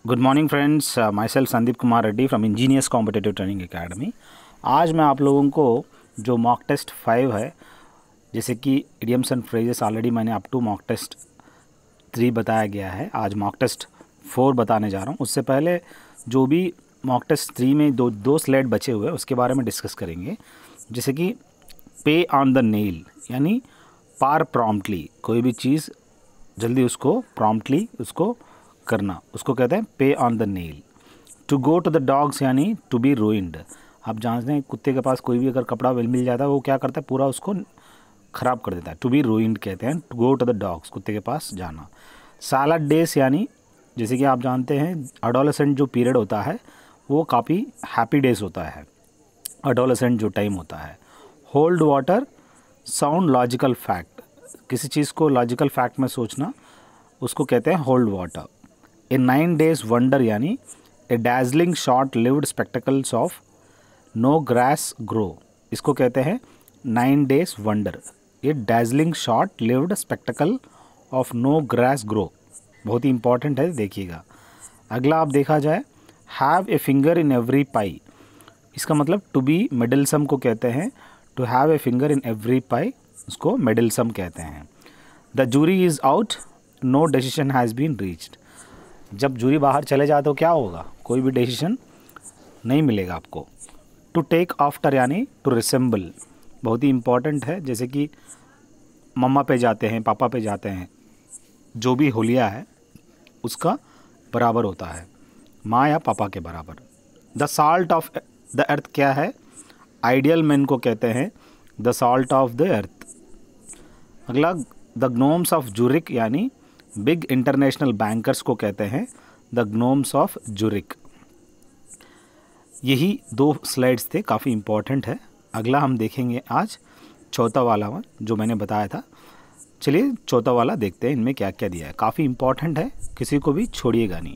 Good morning friends, my self Sandeep Kumar Reddy from engineers competitive training academy. आज मैं आप लोगों को जो मॉक टेस्ट 5 है, जैसे कि इडियम्स एंड फ्रेजेस ऑलरेडी मैंने अप टू मॉक टेस्ट 3 बताया गया है। आज मॉक टेस्ट 4 बताने जा रहा हूँ। उससे पहले जो भी मॉक टेस्ट 3 में दो स्लाइड बचे हुए हैं उसके बारे में डिस्कस करेंगे। जैसे कि पे ऑन द नेल, यानी पार प्रॉम्प्टली, कोई भी चीज़ जल्दी उसको प्रॉम्प्टली उसको करना, उसको कहते हैं pay on the nail. To go to the dogs, यानी टू बी रूइंड। आप जानते हैं कुत्ते के पास कोई भी अगर कपड़ा मिल जाता है वो क्या करता है, पूरा उसको ख़राब कर देता है। टू बी रूइंड कहते हैं to go to the dogs, कुत्ते के पास जाना। सैलड डेज, यानी जैसे कि आप जानते हैं एडोलेसेंट जो पीरियड होता है वो काफ़ी हैप्पी डेज होता है, एडोलेसेंट जो टाइम होता है। Hold water, sound logical fact, किसी चीज़ को लॉजिकल फैक्ट में सोचना, उसको कहते हैं hold water. A 9 days wonder, यानी a dazzling short lived spectacles of no grass grow, इसको कहते हैं 9 days वंडर। ये dazzling short lived spectacle of no grass grow बहुत ही इंपॉर्टेंट है, देखिएगा। अगला आप देखा जाए, have a finger in every pie, इसका मतलब टू बी मिडलसम को कहते हैं। To have a finger in every pie, उसको मिडलसम कहते हैं। The jury is out, no decision has been reached, जब जूरी बाहर चले जाए तो क्या होगा, कोई भी डिसीजन नहीं मिलेगा आपको। टू टेक आफ्टर, यानी टू रिसेंबल, बहुत ही इम्पॉर्टेंट है। जैसे कि मम्मा पे जाते हैं, पापा पे जाते हैं, जो भी होलिया है उसका बराबर होता है, माँ या पापा के बराबर। The salt of the earth क्या है, आइडियल मैन को कहते हैं the salt of the earth. अगला, द ग्नोम्स ऑफ जूरिक, यानी बिग इंटरनेशनल बैंकर्स को कहते हैं द ग्नोम्स ऑफ जूरिक। यही 2 स्लाइड्स थे, काफ़ी इम्पॉर्टेंट है। अगला हम देखेंगे आज चौथा वाला जो मैंने बताया था। चलिए चौथा वाला देखते हैं, इनमें क्या क्या दिया है, काफ़ी इम्पॉर्टेंट है, किसी को भी छोड़िएगा नहीं।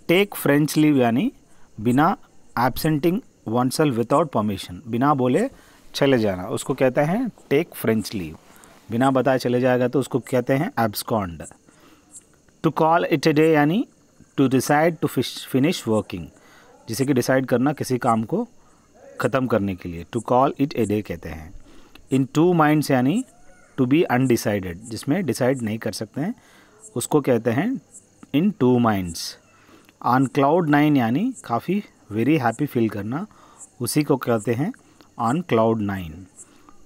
टेक फ्रेंच लीव, यानी बिना एब्सेंटिंग वनसेल्फ विदाउट परमिशन, बिना बोले चले जाना, उसको कहते हैं टेक फ्रेंच लीव। बिना बताए चले जाएगा तो उसको कहते हैं abscond. To call it a day, यानी to decide to finish working, जिसे कि डिसाइड करना किसी काम को ख़त्म करने के लिए, to call it a day कहते हैं। इन टू माइंड्स, यानी टू बी अनडिसाइडेड, जिसमें डिसाइड नहीं कर सकते हैं उसको कहते हैं in two minds. On cloud 9, यानी काफ़ी वेरी हैप्पी फील करना, उसी को कहते हैं on cloud 9।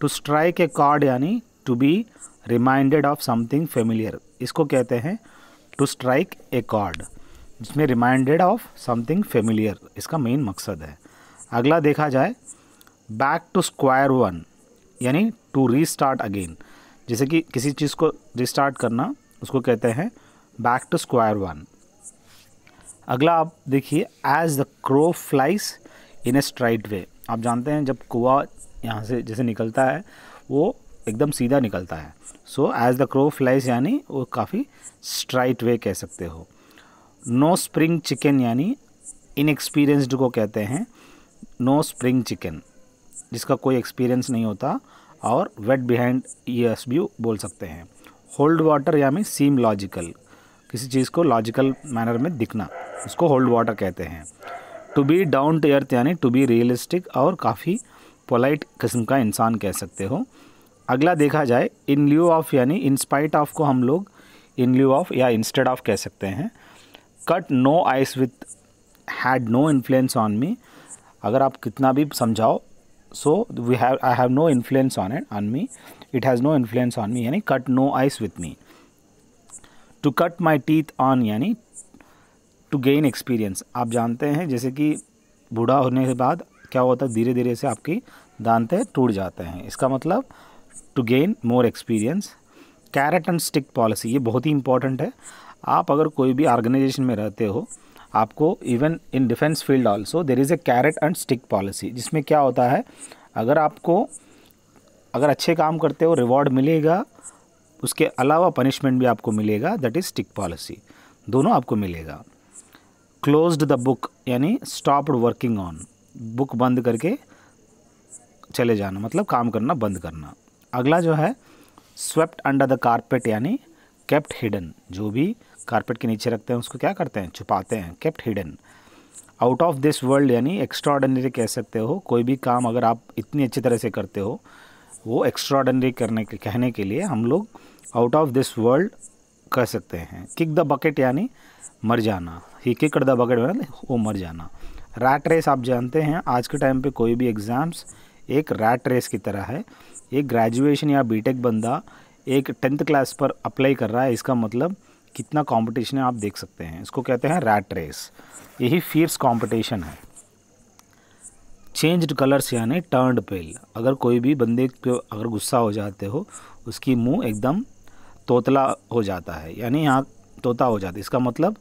To strike a card, यानी to be reminded of something familiar, इसको कहते हैं टू स्ट्राइक ए कार्ड, जिसमें रिमाइंडेड ऑफ समथिंग फेमिलियर इसका मेन मकसद है। अगला देखा जाए, बैक टू स्क्वायर 1, यानी टू रीस्टार्ट अगेन, जैसे कि किसी चीज़ को रीस्टार्ट करना, उसको कहते हैं बैक टू स्क्वायर 1। अगला आप देखिए, as the crow flies in a straight way, आप जानते हैं जब कौवा यहाँ से जैसे निकलता है वो एकदम सीधा निकलता है, so as the crow flies, यानी वो काफ़ी स्ट्राइट वे कह सकते हो। नो स्प्रिंग चिकन, यानी इनएक्सपीरियंस्ड को कहते हैं नो स्प्रिंग चिकन, जिसका कोई एक्सपीरियंस नहीं होता, और वेट बिहाइंड ईयर्स भी बोल सकते हैं। होल्ड वाटर, यानी सीम लॉजिकल, किसी चीज़ को लॉजिकल मैनर में दिखना, उसको होल्ड वाटर कहते हैं। To be down to earth, यानी टू बी रियलिस्टिक और काफ़ी पोलाइट किस्म का इंसान कह सकते हो। अगला देखा जाए, इन ल्यू ऑफ, यानी इन स्पाइट ऑफ को हम लोग इन ल्यू ऑफ या इंस्टेड ऑफ कह सकते हैं। Cut no ice with had no influence on me, अगर आप कितना भी समझाओ, so I have no influence on me, it has no influence on me, यानी cut no ice with me. To cut my teeth on, यानी to gain experience, आप जानते हैं जैसे कि बूढ़ा होने के बाद क्या होता है, धीरे धीरे से आपकी दांतें टूट जाते हैं, इसका मतलब to gain more experience. Carrot and stick policy, ये बहुत ही इंपॉर्टेंट है। आप अगर कोई भी ऑर्गेनाइजेशन में रहते हो, आपको even in defence field also there is a carrot and stick policy, जिसमें क्या होता है, अगर अच्छे काम करते हो रिवॉर्ड मिलेगा, उसके अलावा पनिशमेंट भी आपको मिलेगा, दैट इज़ स्टिक पॉलिसी, दोनों आपको मिलेगा। क्लोज्ड द बुक, यानी स्टॉप्ड वर्किंग ऑन, बुक बंद करके चले जाना, मतलब काम करना बंद करना। अगला जो है, स्वेप्ट अंडर द कारपेट, यानी केप्ट हिडन, जो भी कारपेट के नीचे रखते हैं उसको क्या करते हैं, छुपाते हैं, kept hidden. Out of this world यानी एक्स्ट्राऑर्डिनरी कह सकते हो, कोई भी काम अगर आप इतनी अच्छी तरह से करते हो वो एक्स्ट्राऑर्डिनरी करने के कहने के लिए हम लोग आउट ऑफ दिस वर्ल्ड कह सकते हैं। किक द बकेट यानी मर जाना, ही किक्ड द बकेट मतलब वो मर जाना। रैट रेस आप जानते हैं आज के टाइम पे कोई भी एग्ज़ाम्स एक रैट रेस की तरह है। एक ग्रेजुएशन या बीटेक बंदा एक 10th क्लास पर अप्लाई कर रहा है, इसका मतलब कितना कंपटीशन है आप देख सकते हैं, इसको कहते हैं रैट रेस। यही फियर्स कंपटीशन है। चेंज्ड कलर्स यानी टर्न्ड पेल, अगर कोई भी बंदे को अगर गुस्सा हो जाते हो उसकी मुंह एकदम तोतला हो जाता है, यानी यहाँ तोता हो जाता है, इसका मतलब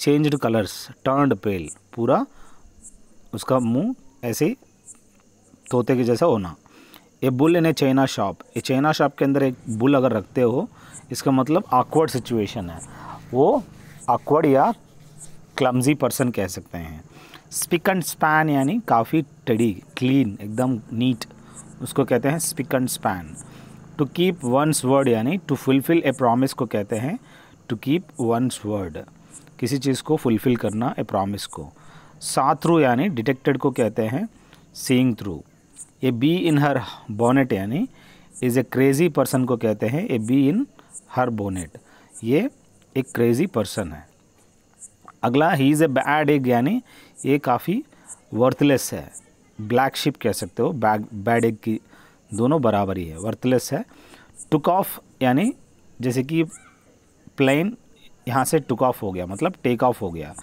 चेंज्ड कलर्स, टर्न्ड पेल, पूरा उसका मुंह ऐसे ही तोते के जैसा होना। ए bull in A China shop, A China shop के अंदर एक बुल अगर रखते हो इसका मतलब ऑकवर्ड सिचुएशन है, वो ऑकवर्ड या क्लमजी पर्सन कह सकते हैं। स्पिक एंड स्पैन यानी काफ़ी टेढ़ी, क्लीन, एकदम नीट, उसको कहते हैं spick and span. To keep one's word यानी टू फुलफ़िल ए प्रॉमिस को कहते हैं टू कीप वंस वर्ड, किसी चीज़ को फुलफ़िल करना, ए प्रॉमिस को। सा थ्रू यानी डिटेक्टेड को कहते हैं seeing through. A be in her bonnet यानी इज़ ए क्रेज़ी पर्सन को कहते हैं A be in her bonnet, ये एक क्रेज़ी पर्सन है। अगला he is a bad egg यानी ये काफ़ी वर्थलेस है, ब्लैक शिप कह सकते हो, बैड एग की दोनों बराबर ही है, वर्थलेस है। टुक ऑफ यानी जैसे कि प्लेन यहाँ से टुक ऑफ हो गया मतलब टेक ऑफ हो गया,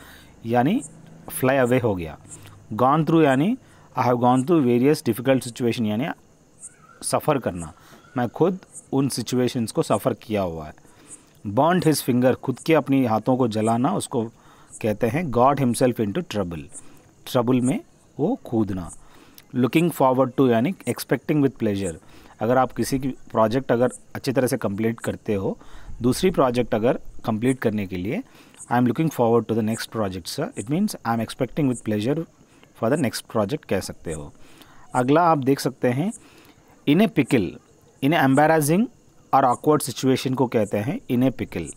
यानी फ्लाई अवे हो गया। गॉन थ्रू यानी I have gone through various difficult situation, यानी सफ़र करना, मैं खुद उन सिचुएशंस को सफ़र किया हुआ है। बर्न्ड हिज फिंगर, खुद के अपनी हाथों को जलाना, उसको कहते हैं got himself into trouble, trouble में वो कूदना। लुकिंग फॉरवर्ड टू यानी एक्सपेक्टिंग विद प्लेजर, अगर आप किसी की प्रोजेक्ट अगर अच्छी तरह से कंप्लीट करते हो, दूसरी प्रोजेक्ट अगर कंप्लीट करने के लिए I am looking forward to the next project sir, it means I am expecting with pleasure for the next project कह सकते हो। अगला आप देख सकते हैं in a pickle, in a embarrassing or awkward situation को कहते हैं in a pickle.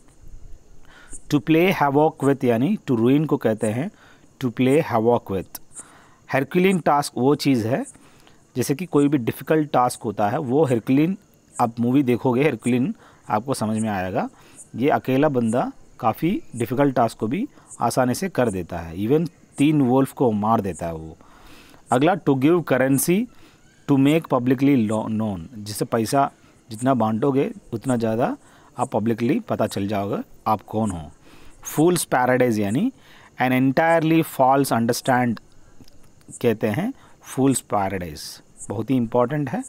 To play havoc with यानी टू रूइन को कहते हैं to play havoc with. Herculean task वो चीज़ है जैसे कि कोई भी डिफ़िकल्ट टास्क होता है, वो हरक्यूलिन, आप मूवी देखोगे हरक्यूलिन आपको समझ में आएगा, ये अकेला बंदा काफ़ी डिफ़िकल्ट टास्क को भी आसानी से कर देता है, इवन 3 वोल्फ को मार देता है वो। अगला to give currency to make publicly known, जिससे पैसा जितना बांटोगे उतना ज़्यादा आप पब्लिकली पता चल जाओगे आप कौन हो। फूल्स पैराडाइज यानी एन एंटायरली फॉल्स अंडरस्टैंड कहते हैं फूल्स पैराडाइज, बहुत ही इम्पॉर्टेंट है।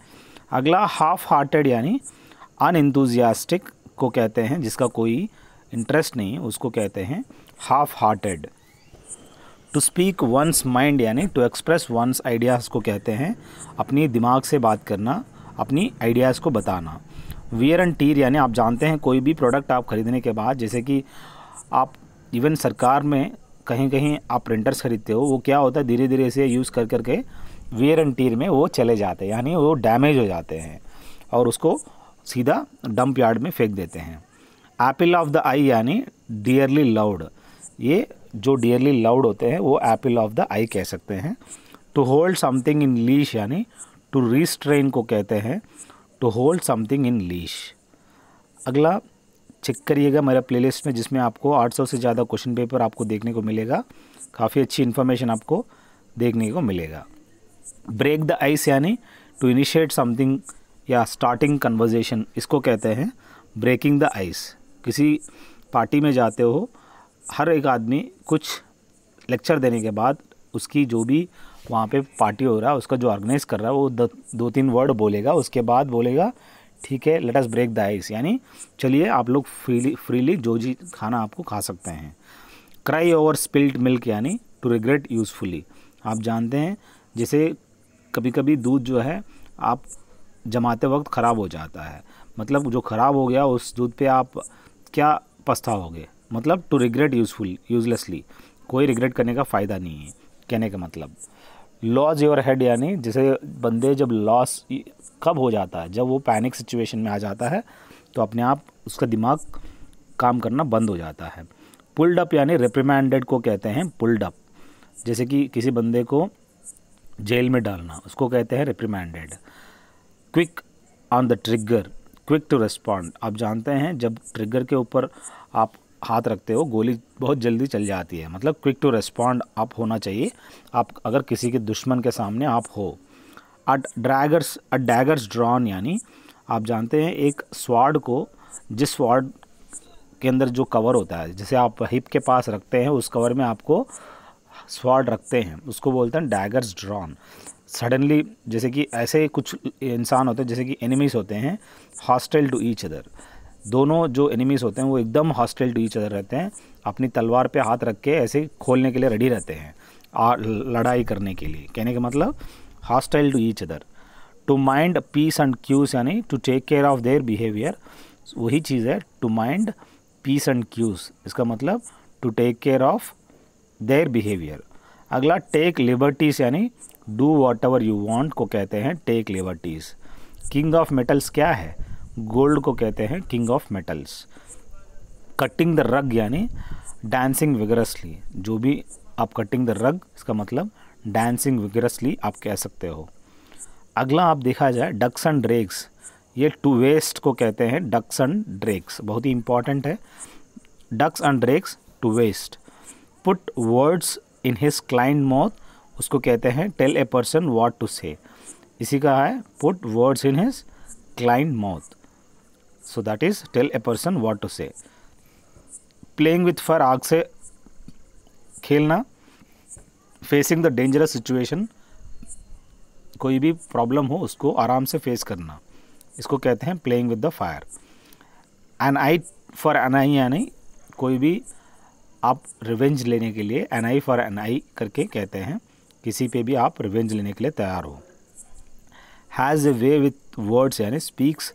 अगला हाफ हार्टेड यानी अनएंथुसियास्टिक को कहते हैं, जिसका कोई इंटरेस्ट नहीं उसको कहते हैं half hearted. To speak one's mind यानी टू एक्सप्रेस वंस आइडियाज़ को कहते हैं अपनी दिमाग से बात करना, अपनी आइडियाज़ को बताना। वियर एंड टीयर यानी आप जानते हैं कोई भी प्रोडक्ट आप ख़रीदने के बाद, जैसे कि आप इवन सरकार में कहीं कहीं आप प्रिंटर्स खरीदते हो, वो क्या होता है धीरे धीरे से यूज़ कर करके वियर एंड टीयर में वो चले जाते हैं, यानी वो डैमेज हो जाते हैं और उसको सीधा डंप यार्ड में फेंक देते हैं। एप्पल ऑफ द आई यानी डियरली लव्ड, ये जो डियरली लव्ड होते हैं वो एप्पल ऑफ द आई कह सकते हैं। To hold something in leash यानी टू रिस्ट्रेन को कहते हैं to hold something in leash. अगला चेक करिएगा मेरा प्लेलिस्ट में, जिसमें आपको 800 से ज़्यादा क्वेश्चन पेपर आपको देखने को मिलेगा, काफ़ी अच्छी इन्फॉर्मेशन आपको देखने को मिलेगा। ब्रेक द आइस यानी टू इनिशिएट समथिंग या स्टार्टिंग कन्वर्जेशन, इसको कहते हैं ब्रेकिंग द आइस। किसी पार्टी में जाते हो, हर एक आदमी कुछ लेक्चर देने के बाद उसकी जो भी वहाँ पे पार्टी हो रहा है उसका जो ऑर्गेनाइज कर रहा है वो 2-3 वर्ड बोलेगा, उसके बाद बोलेगा ठीक है let us break the ice, यानी चलिए आप लोग फ्रीली जो जी खाना आपको खा सकते हैं। क्राई ओवर स्पिल्ड मिल्क यानी टू रिग्रेट यूज़फुली, आप जानते हैं जैसे कभी कभी दूध जो है आप जमाते वक्त ख़राब हो जाता है, मतलब जो ख़राब हो गया उस दूध पे आप क्या पछताओगे, मतलब टू रिग्रेट यूज़लेसली, कोई रिग्रेट करने का फ़ायदा नहीं है कहने का मतलब। लॉस योर हेड यानी जैसे बंदे जब लॉस कब हो जाता है, जब वो पैनिक सिचुएशन में आ जाता है तो अपने आप उसका दिमाग काम करना बंद हो जाता है। पुल्ड अप यानी रिप्रिमेंडेड को कहते हैं पुल्ड अप, जैसे कि किसी बंदे को जेल में डालना, उसको कहते हैं reprimanded. Quick on the trigger, quick to respond, आप जानते हैं जब ट्रिगर के ऊपर आप हाथ रखते हो गोली बहुत जल्दी चल जाती है, मतलब क्विक टू रिस्पॉन्ड आप होना चाहिए आप अगर किसी के दुश्मन के सामने आप हो। अ डैगर्स ड्रॉन यानी आप जानते हैं एक स्वॉर्ड को, जिस स्वॉर्ड के अंदर जो कवर होता है, जैसे आप हिप के पास रखते हैं उस कवर में आपको स्वॉर्ड रखते हैं, उसको बोलते हैं डैगर्स ड्रॉन। सडनली जैसे कि ऐसे कुछ इंसान होते हैं जैसे कि एनिमीज़ होते हैं हॉस्टाइल टू ईच अदर, दोनों जो एनिमीज़ होते हैं वो एकदम हॉस्टाइल टू ईच अदर रहते हैं, अपनी तलवार पे हाथ रख के ऐसे खोलने के लिए रेडी रहते हैं और लड़ाई करने के लिए, कहने का मतलब hostile to each other. To mind p's and q's यानी to take care of their behaviour, वही चीज़ है to mind p's and q's, इसका मतलब to take care of their behaviour. अगला टेक लिबर्टीज यानी do whatever you want को कहते हैं take liberties. King of metals क्या है, गोल्ड को कहते हैं king of metals. Cutting the rug यानी डांसिंग विगरसली, जो भी आप कटिंग द रग इसका मतलब डांसिंग विगरसली आप कह सकते हो। अगला आप देखा जाए डक्स एंड ड्रेक्स, ये टू वेस्ट को कहते हैं डक्स एंड ड्रेक्स, बहुत ही इंपॉर्टेंट है। Ducks and drakes to waste. Put words in his client mouth, उसको कहते हैं tell a person what to say, इसी का है put words in his client mouth, so that is tell a person what to say. Playing with fire, आग से खेलना। Facing the dangerous situation, कोई भी प्रॉब्लम हो उसको आराम से फेस करना, इसको कहते हैं playing with the fire. An eye for an eye यानी कोई भी आप रिवेंज लेने के लिए an eye for an eye करके कहते हैं, किसी पे भी आप रिवेंज लेने के लिए तैयार हो। Has a way with words यानी स्पीक्स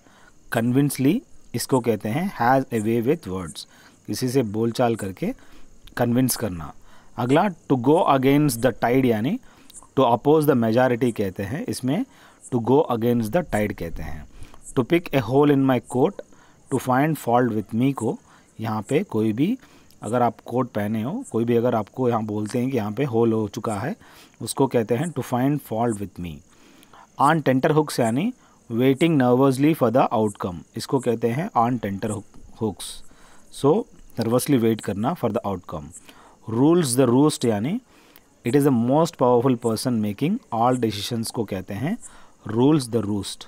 कन्विंसली, इसको कहते हैं has a way with words, किसी से बोलचाल करके कन्विंस करना। अगला to go against the tide यानी टू अपोज द मेजॉरिटी कहते हैं, इसमें to go against the tide कहते हैं। To pick a hole in my coat, to find fault with me को यहाँ पे कोई भी अगर आप कोट पहने हो, कोई भी अगर आपको यहाँ बोलते हैं कि यहाँ पे होल हो चुका है, उसको कहते हैं to find fault with me. On tenterhooks यानी waiting nervously for the outcome, इसको कहते हैं on tenterhooks, so nervously wait करना for the outcome. Rules the roost यानी it is the most powerful person making all decisions को कहते हैं rules the roost.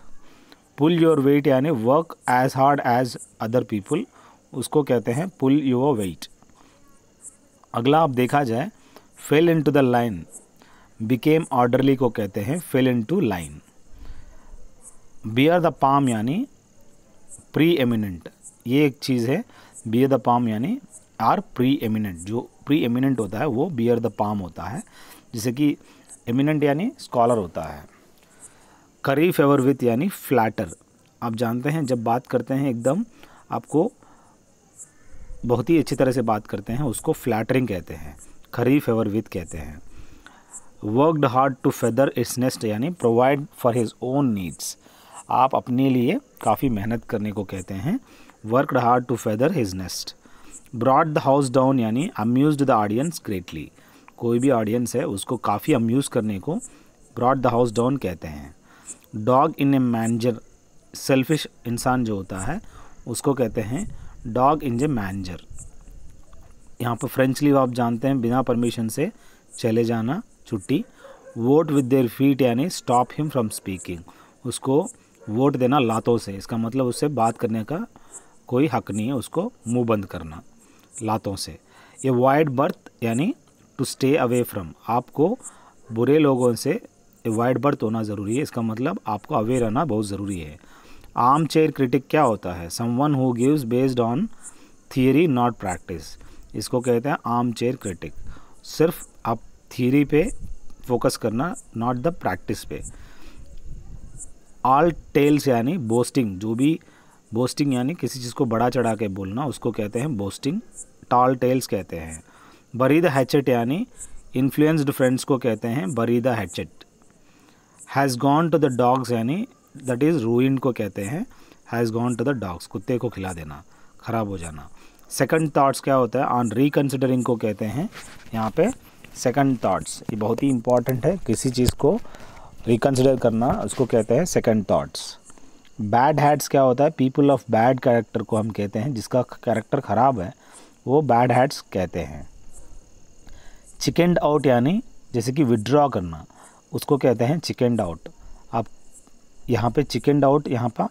Pull your weight यानी work as hard as other people, उसको कहते हैं पुल your wait. अगला आप देखा जाए fail into the line, became orderly को कहते हैं fail into line. Bear the palm यानी प्री एमिनेंट, ये एक चीज़ है, बियर द पाम यानी आर प्री एमिनेंट, जो प्री एमिनेंट होता है वो बियर द पाम होता है, जैसे कि एमिनेंट यानी स्कॉलर होता है। करी फेवर विथ यानी फ्लैटर, आप जानते हैं जब बात करते हैं एकदम आपको बहुत ही अच्छी तरह से बात करते हैं उसको फ्लैटरिंग कहते हैं, खरी फेवर विथ कहते हैं। Worked hard to feather its nest यानी provide for his own needs, आप अपने लिए काफ़ी मेहनत करने को कहते हैं, worked hard to feather his nest. Brought the house down यानी अम्यूज्ड द ऑडियंस ग्रेटली, कोई भी ऑडियंस है उसको काफ़ी अम्यूज़ करने को ब्रॉट द हाउस डाउन कहते हैं। Dog in A manager, selfish इंसान जो होता है उसको कहते हैं डॉग इन ए मैंजर। यहाँ पर फ्रेंच लीव आप जानते हैं बिना परमिशन से चले जाना, छुट्टी। वोट विद देयर फीट यानी स्टॉप हिम फ्रॉम स्पीकिंग, उसको वोट देना लातों से, इसका मतलब उससे बात करने का कोई हक नहीं है, उसको मुंह बंद करना लातों से। ये वाइड बर्थ यानी टू स्टे अवे फ्रॉम, आपको बुरे लोगों से वाइड बर्थ होना ज़रूरी है, इसका मतलब आपको अवे रहना बहुत ज़रूरी है। आर्म चेयर क्रिटिक क्या होता है, someone who gives based on theory not practice, इसको कहते हैं आर्म चेयर क्रिटिक, सिर्फ आप थियरी पे फोकस करना नॉट द प्रैक्टिस पे। ऑल टेल्स यानी बोस्टिंग, जो भी बोस्टिंग यानी किसी चीज़ को बड़ा चढ़ा के बोलना उसको कहते हैं बोस्टिंग, टॉल टेल्स कहते हैं। बरी द हैचेट यानी इन्फ्लुएंस्ड फ्रेंड्स को कहते हैं bury the hatchet. Has gone to the dogs यानी दैट इज़ रूइंड को कहते हैं has gone to the dogs, कुत्ते को खिला देना, ख़राब हो जाना। सेकंड थॉट्स क्या होता है, ऑन रिकन्सिडरिंग को कहते हैं यहाँ पे सेकंड थॉट्स। ये बहुत ही इंपॉर्टेंट है, किसी चीज़ को रिकन्सिडर करना उसको कहते हैं सेकंड थॉट्स। बैड हैट्स क्या होता है, पीपल ऑफ बैड कैरेक्टर को हम कहते हैं, जिसका कैरेक्टर ख़राब है वो बैड हैट्स कहते हैं। चिकनड आउट यानी जैसे कि विड्रॉ करना, उसको कहते हैं चिकनड आउट। आप यहाँ पे चिकनड आउट, यहाँ पर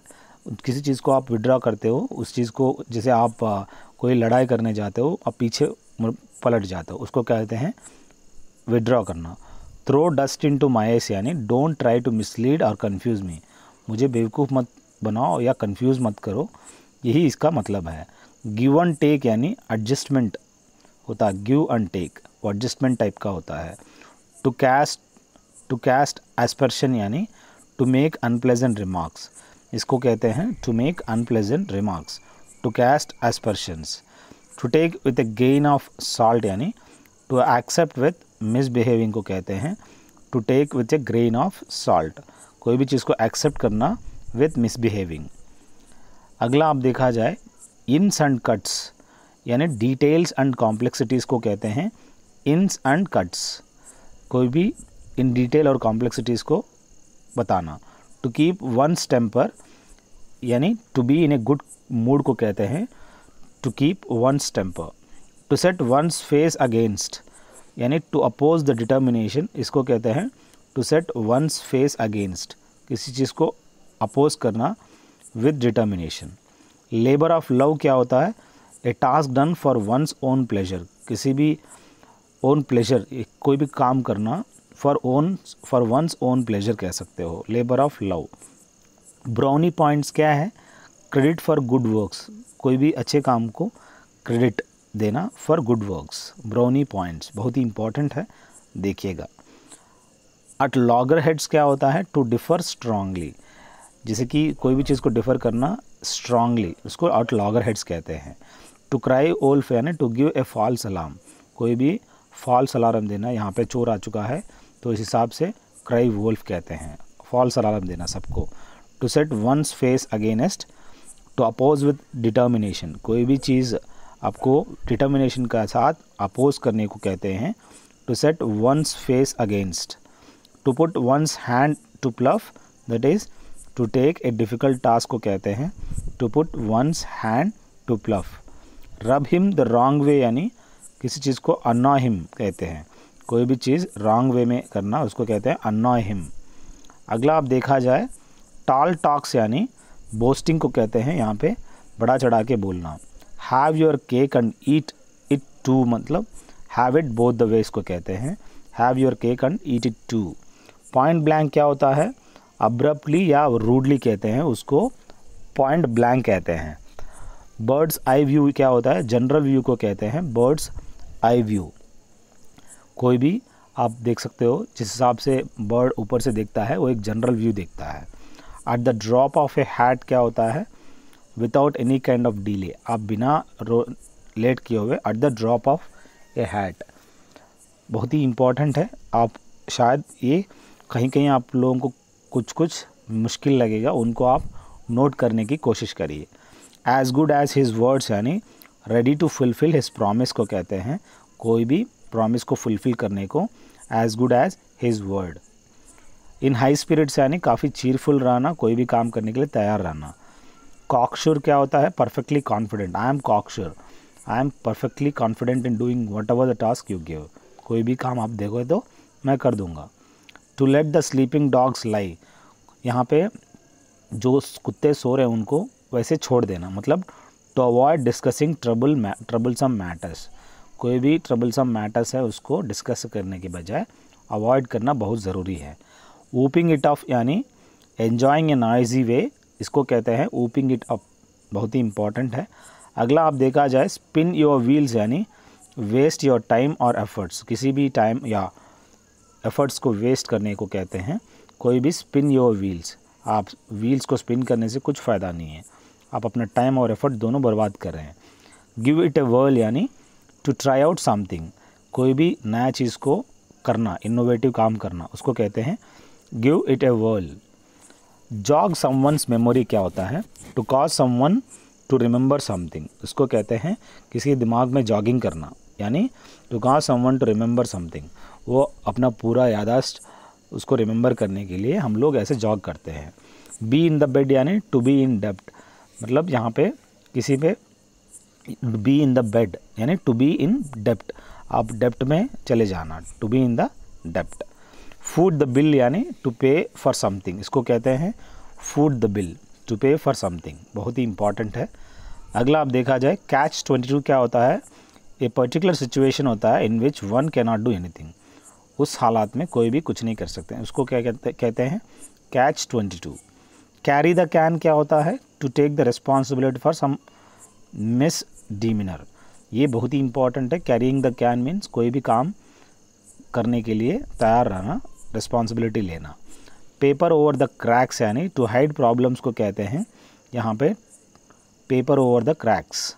किसी चीज़ को आप विड्रॉ करते हो, उस चीज़ को जैसे आप कोई लड़ाई करने जाते हो और पीछे पलट जाते हो, उसको कहते हैं विड्रॉ करना। Throw dust into my eyes यानी डोंट ट्राई टू मिसलीड और कंफ्यूज मी, मुझे बेवकूफ़ मत बनाओ या कंफ्यूज मत करो, यही इसका मतलब है। गिव एंड टेक यानी एडजस्टमेंट होता है, गिव एंड टेक वो एडजस्टमेंट टाइप का होता है। टू कैस्ट एस्पर्शन यानी टू मेक अनप्लेजेंट रिमार्क्स, इसको कहते हैं to make unpleasant remarks, to cast aspersions. To take with a gain of salt यानी टू एक्सेप्ट विथ मिसबिहेविंग को कहते हैं to take with a grain of salt, कोई भी चीज़ को एक्सेप्ट करना विथ मिसबिहेविंग। अगला आप देखा जाए इन्स एंड कट्स यानी डिटेल्स एंड कॉम्प्लेक्सिटीज़ को कहते हैं इन्स एंड कट्स, कोई भी इन डिटेल और कॉम्प्लेक्सिटीज़ को बताना। टू कीप वंस टेम्पर यानी to be in a good mood को कहते हैं to keep one's temper. To set one's face against यानी टू अपोज द डिटर्मिनेशन, इसको कहते हैं to set one's face against, किसी चीज़ को अपोज करना with determination. Labour of love क्या होता है, a task done for one's own pleasure, किसी भी ओन प्लेजर, कोई भी काम करना फॉर वंस ओन प्लेजर कह सकते हो, labour of love. Brownie points क्या है, क्रेडिट फॉर गुड वर्क्स, कोई भी अच्छे काम को क्रेडिट देना for good works, brownie points बहुत ही इंपॉर्टेंट है, देखिएगा। एट लॉगर हेड्स क्या होता है, टू डिफ़र स्ट्रांगली, जैसे कि कोई भी चीज़ को डिफ़र करना स्ट्रांगली, उसको एट लॉगर हेड्स कहते हैं। टू क्राई वोल्फ यानी to give a false alarm, कोई भी फॉल्स अलार्म देना, यहाँ पे चोर आ चुका है तो इस हिसाब से क्राई वोल्फ कहते हैं, फॉल्स अलार्म देना सबको। To set one's face against, to oppose with determination, कोई भी चीज़ आपको डिटर्मिनेशन का साथ अपोज करने को कहते हैं to set one's face against. To put one's hand to plough that is to take a difficult task को कहते हैं to put one's hand to plough. Rub him the wrong way यानी किसी चीज़ को अनॉय हिम कहते हैं, कोई भी चीज़ रॉन्ग वे में करना उसको कहते हैं अनॉय हिम। अगला आप देखा जाए टॉल टॉक्स यानी बोस्टिंग को कहते हैं, यहाँ पे बड़ा चढ़ा के बोलना। Have your cake and eat it too मतलब have it both the ways को कहते हैं, have your cake and eat it too. Point blank क्या होता है, अब्रप्टली या रूडली कहते हैं उसको पॉइंट ब्लैंक कहते हैं। बर्ड्स आई व्यू क्या होता है, जनरल व्यू को कहते हैं बर्ड्स आई व्यू, कोई भी आप देख सकते हो जिस हिसाब से बर्ड ऊपर से देखता है वो एक जनरल व्यू देखता है। At the drop of A hat क्या होता है, without any kind of delay, आप बिना लेट किए हुए at the drop of A hat, बहुत ही इम्पॉर्टेंट है। आप शायद ये कहीं कहीं आप लोगों को कुछ मुश्किल लगेगा, उनको आप नोट करने की कोशिश करिए। As good as his words यानी ready to fulfil his promise को कहते हैं, कोई भी प्रॉमिस को फुलफिल करने को as good as his word. In high spirits यानी काफ़ी चीरफुल रहना, कोई भी काम करने के लिए तैयार रहना। कॉकश्योर क्या होता है, perfectly confident, I am cocksure, I am perfectly confident in doing whatever the task you give, कोई भी काम आप देखो तो मैं कर दूंगा। To let the sleeping dogs lie, यहाँ पे जो कुत्ते सो रहे हैं उनको वैसे छोड़ देना, मतलब to avoid discussing troublesome matters, कोई भी ट्रबलसम मैटर्स है उसको डिस्कस करने के बजाय अवॉइड करना बहुत ज़रूरी है। वूपिंग इट ऑफ यानी एन्जॉइंग ए नॉइजी वे, इसको कहते हैं वूपिंग इट अप, बहुत ही इंपॉर्टेंट है। अगला आप देखा जाए स्पिन योर व्हील्स यानी वेस्ट योर टाइम और एफर्ट्स, किसी भी टाइम या एफर्ट्स को वेस्ट करने को कहते हैं, कोई भी स्पिन योर व्हील्स, आप व्हील्स को स्पिन करने से कुछ फ़ायदा नहीं है, आप अपना टाइम और एफर्ट दोनों बर्बाद कर रहे हैं। गिव इट ए वर्ल यानी टू ट्राई आउट समथिंग, कोई भी नया चीज़ को करना, इनोवेटिव काम करना, उसको कहते हैं give it a whirl. Jog someone's memory क्या होता है, to cause someone to remember something, इसको कहते हैं किसी दिमाग में जॉगिंग करना, यानी to cause someone to remember something, वो अपना पूरा याददाश्त उसको रिमेंबर करने के लिए हम लोग ऐसे जॉग करते हैं। बी इन द बेड यानी टू बी इन डेप्ट, मतलब यहाँ पे किसी पे बी इन द बेड यानी टू बी इन डेप्ट, आप डेप्ट में चले जाना, टू बी इन द डेप्ट। फूट द बिल यानी टू पे फॉर समथिंग, इसको कहते हैं foot the bill, to pay for something, बहुत ही इंपॉर्टेंट है। अगला आप देखा जाए कैच 22 क्या होता है, ए पर्टिकुलर सिचुएशन होता है in which one cannot do anything, उस हालात में कोई भी कुछ नहीं कर सकते हैं, उसको क्या कहते हैं कैच 22। कैरी द कैन क्या होता है, to take the responsibility for some misdemeanour, ये बहुत ही इंपॉर्टेंट है। कैरिंग द कैन मीन्स कोई भी काम करने के लिए तैयार रहना, रिस्पॉन्सिबिलिटी लेना। पेपर ओवर द क्रैक्स यानी टू हाइड प्रॉब्लम्स को कहते हैं यहाँ पे paper over the cracks.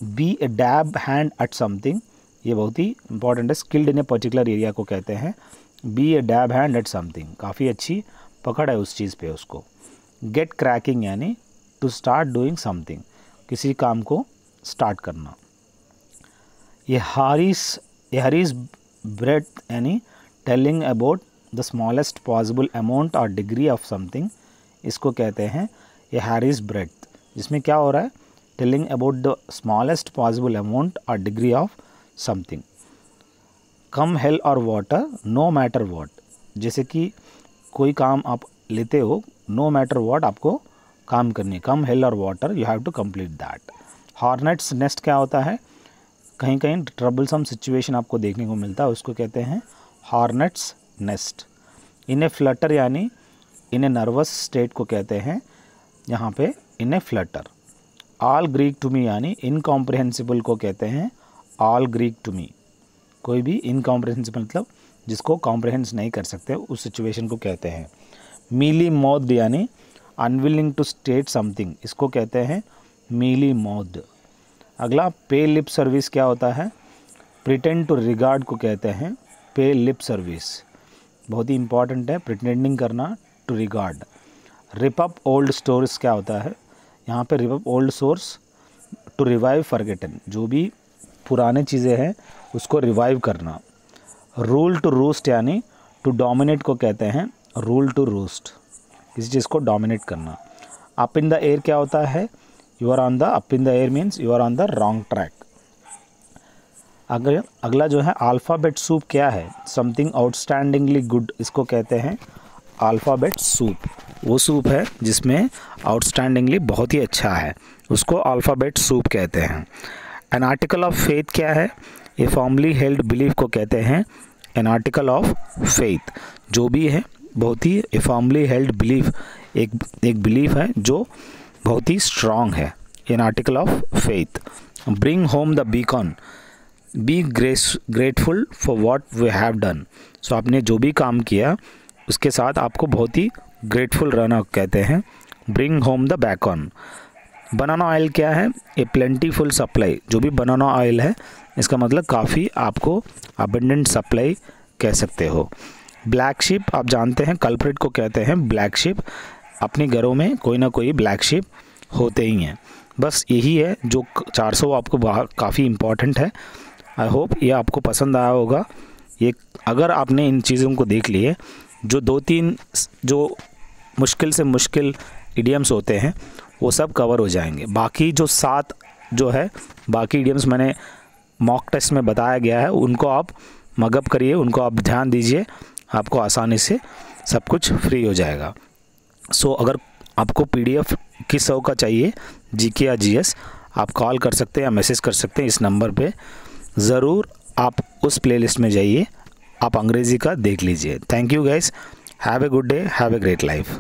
Be a dab hand at something, ये बहुत ही इंपॉर्टेंट है, skilled in a particular area को कहते हैं be a dab hand at something, काफ़ी अच्छी पकड़ है उस चीज़ पे उसको। गेट क्रैकिंग यानी टू स्टार्ट डूइंग समथिंग, किसी काम को स्टार्ट करना। ये हरीज ब्रेथ यानी telling about the smallest possible amount or degree of something, इसको कहते हैं ये हैरीज ब्रेथ, जिसमें क्या हो रहा है telling about the smallest possible amount or degree of something. Come hell or water no matter what, जैसे कि कोई काम आप लेते हो नो मैटर व्हाट आपको काम करनी, come hell or water you have to complete that. Hornet's nest क्या होता है, कहीं कहीं ट्रबलसम सिचुएशन आपको देखने को मिलता है, उसको कहते हैं hornets nest. In a Flutter यानी इन ए नर्वस स्टेट को कहते हैं यहाँ पे in a flutter. All Greek to me यानी इनकॉम्प्रिहेंसिबल को कहते हैं ऑल ग्रीक टू मी, कोई भी इनकॉम्प्रिहेंसिबल मतलब जिसको कॉम्प्रिहेंस नहीं कर सकते उस सिचुएशन को कहते हैं। मीली मौद यानी अनविलिंग टू स्टेट समथिंग, इसको कहते हैं मीली मौद। अगला पे लिप सर्विस क्या होता है, प्रिटेंड टू रिगार्ड को कहते हैं पे लिप सर्विस, बहुत ही इंपॉर्टेंट है प्रिटेंडिंग करना to regard. Rip up old stories क्या होता है, यहाँ पे rip up old source to revive forgotten, जो भी पुराने चीज़ें हैं उसको रिवाइव करना। रूल टू रूस्ट यानी टू डोमिनेट को कहते हैं रूल टू रूस्ट, किसी चीज़ को डोमिनेट करना। अप इन द एयर क्या होता है, you are on the up in the air means you are on the wrong track. अगला जो है अल्फ़ाबेट सूप क्या है, समथिंग आउटस्टैंडिंगली गुड, इसको कहते हैं अल्फ़ाबेट सूप, वो सूप है जिसमें आउटस्टैंडिंगली बहुत ही अच्छा है, उसको अल्फ़ाबेट सूप कहते हैं। एन आर्टिकल ऑफ फेथ क्या है, ए फॉर्मली हेल्ड बिलीफ को कहते हैं एन आर्टिकल ऑफ फेथ, जो भी है बहुत ही ए फॉर्मली हेल्ड बिलीफ, एक बिलीफ है जो बहुत ही स्ट्रॉन्ग है, an article of faith. Bring home the beacon, be grateful for what we have done, so आपने जो भी काम किया उसके साथ आपको बहुत ही ग्रेटफुल रहना कहते हैं bring home the bacon. Banana oil क्या है, ए प्लेंटीफुल सप्लाई, जो भी बनाना ऑयल है इसका मतलब काफ़ी आपको अबंडेंट सप्लाई कह सकते हो। ब्लैक शिप आप जानते हैं कल्प्रिट को कहते हैं ब्लैक शिप, अपने घरों में कोई ना कोई ब्लैक शिप होते ही हैं। बस यही है जो 400 आपको काफ़ी इम्पॉर्टेंट है। आई होप ये आपको पसंद आया होगा। ये अगर आपने इन चीज़ों को देख लिए, जो 2-3 जो मुश्किल से मुश्किल इडियम्स होते हैं वो सब कवर हो जाएंगे। बाकी जो 7 जो है बाकी इडियम्स मैंने मॉक टेस्ट में बताया गया है, उनको आप मगअप करिए, उनको आप ध्यान दीजिए, आपको आसानी से सब कुछ फ्री हो जाएगा। सो अगर आपको PDF किस 100 का चाहिए GK या GS, आप कॉल कर सकते हैं या मैसेज कर सकते हैं इस नंबर पे। ज़रूर आप उस प्लेलिस्ट में जाइए, आप अंग्रेज़ी का देख लीजिए। Thank you guys, have a good day, have a great life.